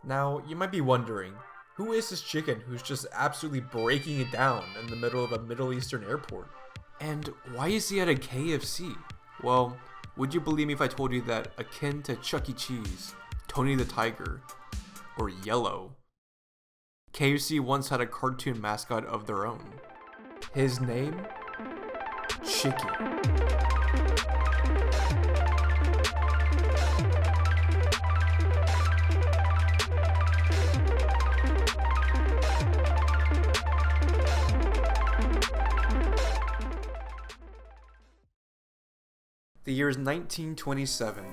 Now, you might be wondering, who is this chicken who's just absolutely breaking it down in the middle of a Middle Eastern airport? And why is he at a KFC? Well, would you believe me if I told you that akin to Chuck E. Cheese, Tony the Tiger, or Yellow, KFC once had a cartoon mascot of their own. His name? Chicky. The year is 1927.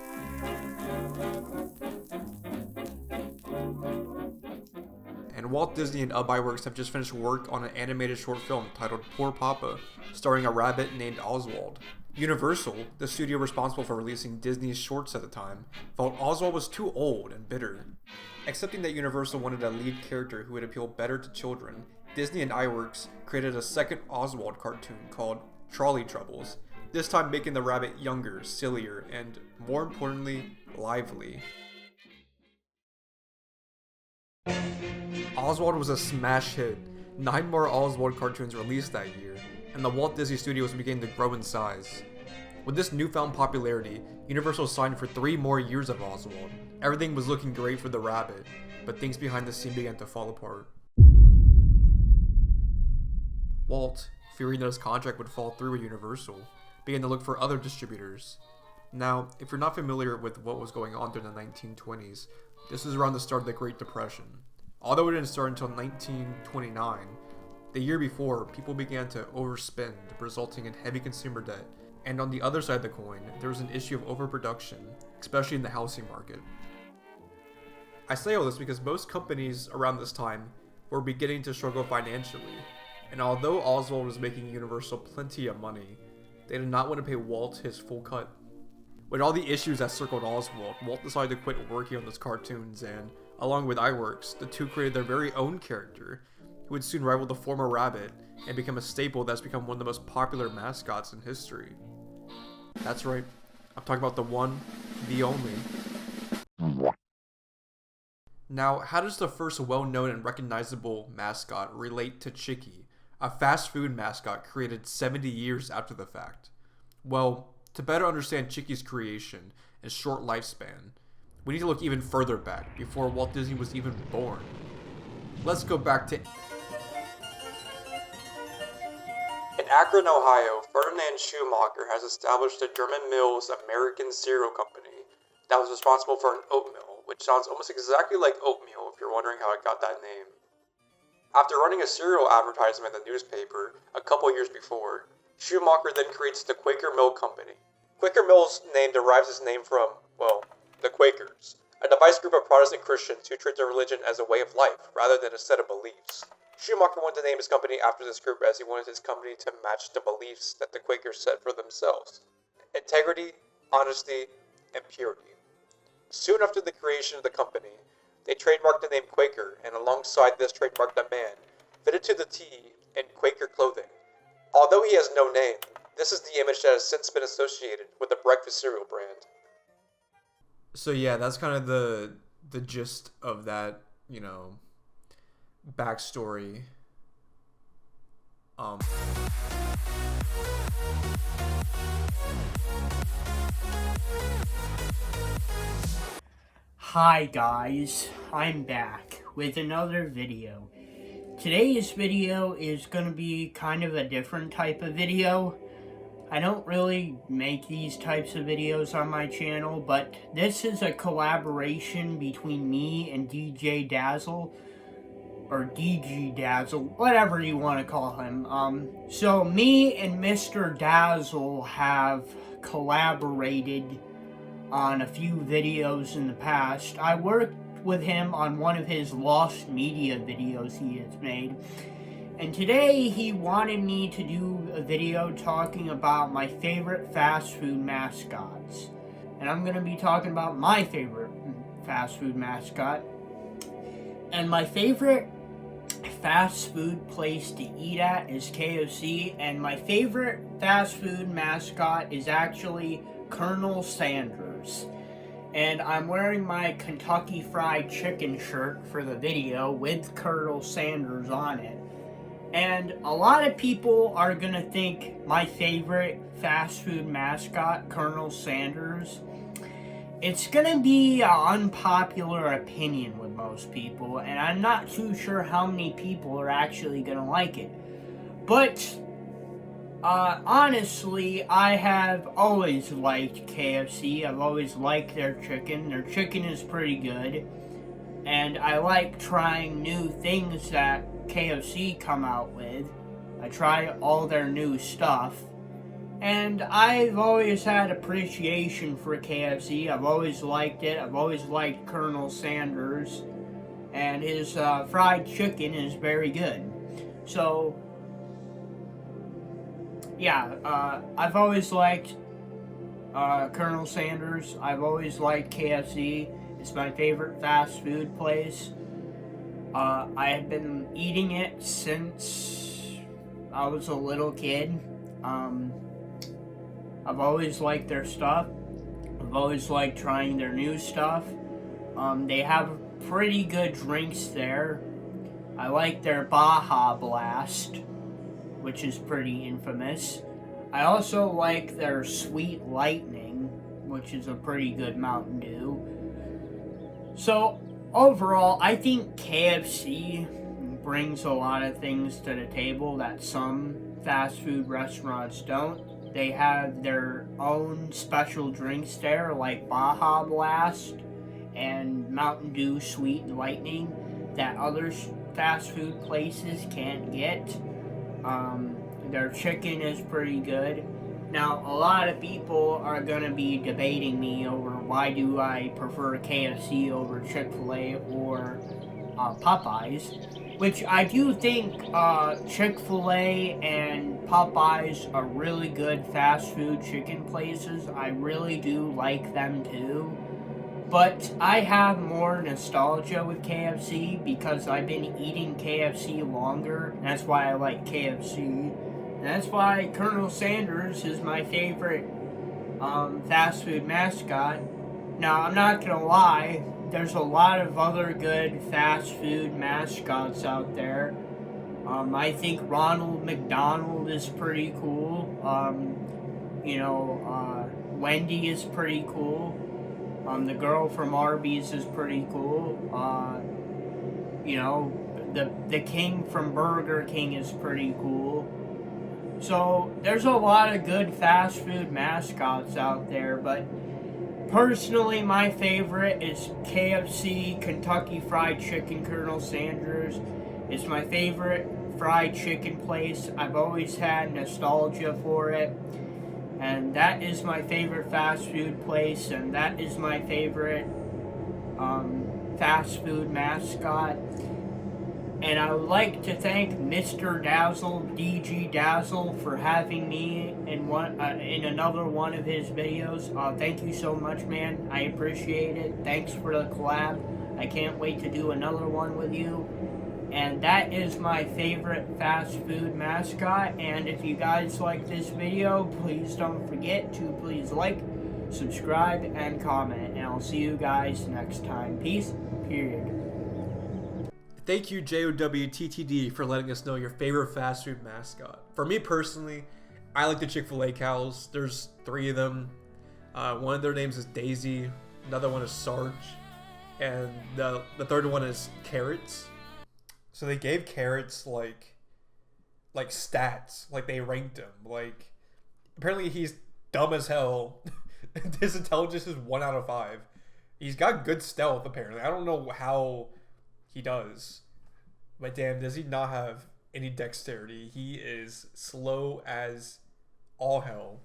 And Walt Disney and Iwerks have just finished work on an animated short film titled Poor Papa, starring a rabbit named Oswald. Universal, the studio responsible for releasing Disney's shorts at the time, felt Oswald was too old and bitter. Accepting that Universal wanted a lead character who would appeal better to children, Disney and Iwerks created a second Oswald cartoon called Trolley Troubles, this time making the rabbit younger, sillier, and, more importantly, lively. Oswald was a smash hit. 9 more Oswald cartoons released that year, and the Walt Disney Studios began to grow in size. With this newfound popularity, Universal signed for 3 more years of Oswald. Everything was looking great for the rabbit, but things behind the scene began to fall apart. Walt, fearing that his contract would fall through with Universal, began to look for other distributors. Now, if you're not familiar with what was going on during the 1920s, this is around the start of the Great Depression. Although it didn't start until 1929, the year before, people began to overspend, resulting in heavy consumer debt. And on the other side of the coin, there was an issue of overproduction, especially in the housing market. I say all this because most companies around this time were beginning to struggle financially, and although Oswald was making Universal plenty of money, they did not want to pay Walt his full cut. With all the issues that circled Oswald, Walt decided to quit working on those cartoons and, along with Iwerks, the two created their very own character, who would soon rival the former rabbit and become a staple that's become one of the most popular mascots in history. That's right, I'm talking about the one, the only. Now, how does the first well-known and recognizable mascot relate to Chicky, a fast food mascot created 70 years after the fact? Well, to better understand Chicky's creation and short lifespan, we need to look even further back, before Walt Disney was even born. Let's go back to... In Akron, Ohio, Ferdinand Schumacher has established the German Mills American Cereal Company that was responsible for an oatmeal, which sounds almost exactly like oatmeal if you're wondering how it got that name. After running a cereal advertisement in the newspaper a couple years before, Schumacher then creates the Quaker Mill Company. Quaker Mill's name derives its name from, well, the Quakers, a device group of Protestant Christians who treat their religion as a way of life rather than a set of beliefs. Schumacher wanted to name his company after this group as he wanted his company to match the beliefs that the Quakers set for themselves: integrity, honesty, and purity. Soon after the creation of the company, they trademarked the name Quaker, and alongside this trademarked a man, fitted to the T in Quaker clothing. Although he has no name, this is the image that has since been associated with the breakfast cereal brand. So yeah, that's kind of the gist of that, backstory. Hi guys, I'm back with another video. Today's video is going to be kind of a different type of video. I don't really make these types of videos on my channel, but this is a collaboration between me and DJ Dazzle, or DG Dazzle, whatever you want to call him. So me and Mr. Dazzle have collaborated on a few videos in the past. I worked with him on one of his lost media videos he has made, and today he wanted me to do a video talking about my favorite fast food mascots. And I'm going to be talking about my favorite fast food mascot. And my favorite fast food place to eat at is KFC, and my favorite fast food mascot is actually Colonel Sanders. And I'm wearing my Kentucky Fried Chicken shirt for the video with Colonel Sanders on it. And a lot of people are gonna think my favorite fast food mascot, Colonel Sanders, it's gonna be an unpopular opinion with most people, and I'm not too sure how many people are actually gonna like it. But honestly, I have always liked KFC. I've always liked their chicken. Their chicken is pretty good, and I like trying new things that KFC come out with. I try all their new stuff. And I've always had appreciation for KFC. I've always liked it. I've always liked Colonel Sanders. And his fried chicken is very good. So, yeah, I've always liked Colonel Sanders. I've always liked KFC. It's my favorite fast food place. I have been eating it since I was a little kid. I've always liked their stuff. I've always liked trying their new stuff. They have pretty good drinks there. I like their Baja Blast, which is pretty infamous. I also like their Sweet Lightning, which is a pretty good Mountain Dew. So, overall, I think KFC brings a lot of things to the table that some fast food restaurants don't. They have their own special drinks there, like Baja Blast and Mountain Dew Sweet Lightning, that other fast food places can't get. Their chicken is pretty good. Now, a lot of people are going to be debating me over why do I prefer KFC over Chick-fil-A or Popeyes, which I do think Chick-fil-A and Popeyes are really good fast food chicken places. I really do like them too. But I have more nostalgia with KFC because I've been eating KFC longer. And that's why I like KFC. And that's why Colonel Sanders is my favorite fast food mascot. Now, I'm not gonna lie, there's a lot of other good fast food mascots out there. I think Ronald McDonald is pretty cool. Wendy is pretty cool. The girl from Arby's is pretty cool. The king from Burger King is pretty cool. So, there's a lot of good fast food mascots out there, but personally, my favorite is KFC, Kentucky Fried Chicken, Colonel Sanders. It's my favorite fried chicken place. I've always had nostalgia for it. And that is my favorite fast food place, and that is my favorite fast food mascot. And I would like to thank Mr. Dazzle, DG Dazzle, for having me in another one of his videos. Thank you so much, man. I appreciate it. Thanks for the collab. I can't wait to do another one with you. And that is my favorite fast food mascot. And if you guys like this video, please don't forget to please like, subscribe, and comment. And I'll see you guys next time. Peace, period. Thank you, JOWTTD, for letting us know your favorite fast food mascot. For me personally, I like the Chick-fil-A cows. There's 3 of them. One of their names is Daisy. Another one is Sarge. And the third one is Carrots. So they gave Carrots like stats, like they ranked him. Like apparently he's dumb as hell. His intelligence is 1 out of 5. He's got good stealth apparently. I don't know how he does, but damn, does he not have any dexterity? He is slow as all hell.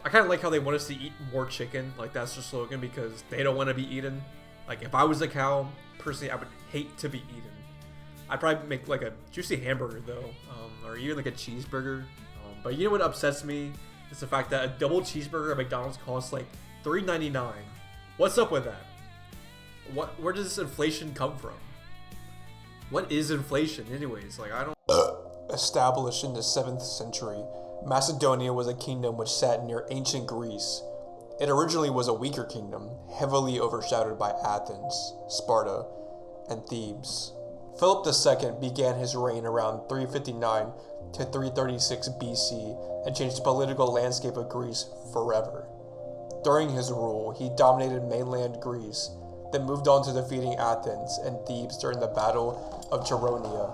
I kind of like how they want us to eat more chicken. Like that's their slogan because they don't want to be eaten. Like if I was a cow, personally, I would hate to be eaten. I'd probably make like a juicy hamburger though, or even like a cheeseburger. But you know what upsets me? It's the fact that a double cheeseburger at McDonald's costs like $3.99. What's up with that? Where does this inflation come from? What is inflation anyways? Like, I don't... Established in the 7th century, Macedonia was a kingdom which sat near ancient Greece. It originally was a weaker kingdom, heavily overshadowed by Athens, Sparta, and Thebes. Philip II began his reign around 359 to 336 BC and changed the political landscape of Greece forever. During his rule, he dominated mainland Greece, then moved on to defeating Athens and Thebes during the Battle of Chaeronea.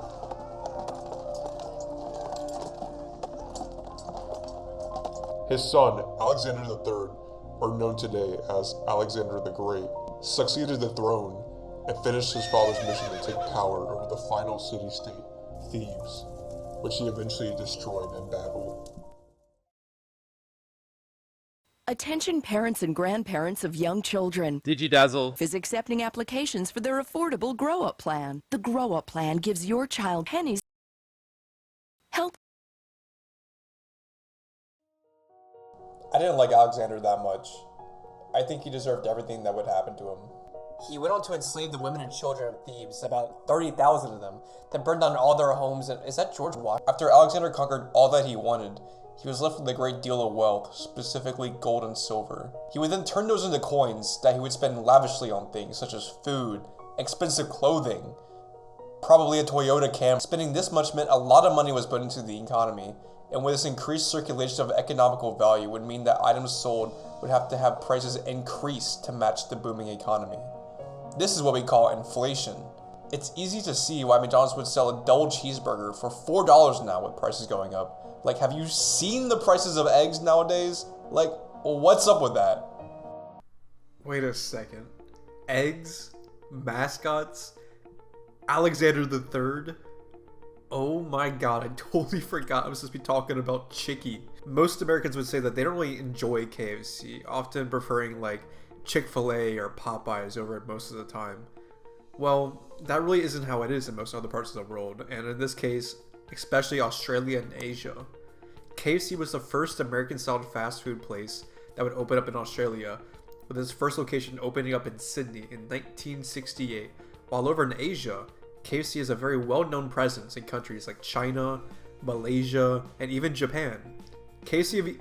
His son, Alexander III, or known today as Alexander the Great, succeeded the throne and finished his father's mission to take power over the final city-state, Thebes, which he eventually destroyed in battle. Attention parents and grandparents of young children. Digidazzle Is accepting applications for their affordable grow-up plan. The grow-up plan gives your child pennies. Help. I didn't like Alexander that much. I think he deserved everything that would happen to him. He went on to enslave the women and children of Thebes, about 30,000 of them, then burned down all their homes. And is that George Washington? After Alexander conquered all that he wanted, he was left with a great deal of wealth, specifically gold and silver. He would then turn those into coins that he would spend lavishly on things such as food, expensive clothing, probably a Toyota Camry. Spending this much meant a lot of money was put into the economy, and with this increased circulation of economical value would mean that items sold would have to have prices increase to match the booming economy. This is what we call inflation. It's easy to see why McDonald's would sell a double cheeseburger for $4 now with prices going up. Like, have you seen the prices of eggs nowadays? Like, what's up with that? Wait a second. Eggs? Mascots? Alexander the Third? Oh my god, I totally forgot I was supposed to be talking about Chicky. Most Americans would say that they don't really enjoy KFC, often preferring like Chick-fil-A or Popeyes over it most of the time. Well, that really isn't how it is in most other parts of the world, and in this case, especially Australia and Asia. KFC was the first American-style fast food place that would open up in Australia, with its first location opening up in Sydney in 1968, while over in Asia, KFC has a very well-known presence in countries like China, Malaysia, and even Japan. KFC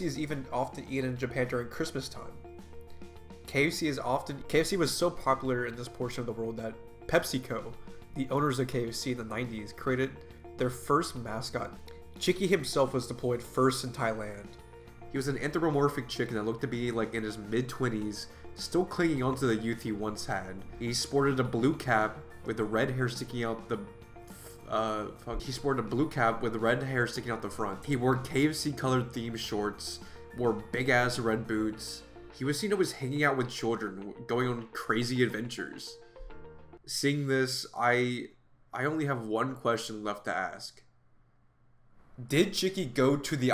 is even often eaten in Japan during Christmas time. KFC was so popular in this portion of the world that PepsiCo, the owners of KFC in the 90s, created their first mascot. Chicky himself was deployed first in Thailand. He was an anthropomorphic chicken that looked to be like in his mid-20s, still clinging onto the youth he once had. He sported a blue cap with the red hair sticking out the front. He wore KFC colored themed shorts, wore big ass red boots. He was seen always hanging out with children, going on crazy adventures. Seeing this, I only have one question left to ask. Did Chicky go to the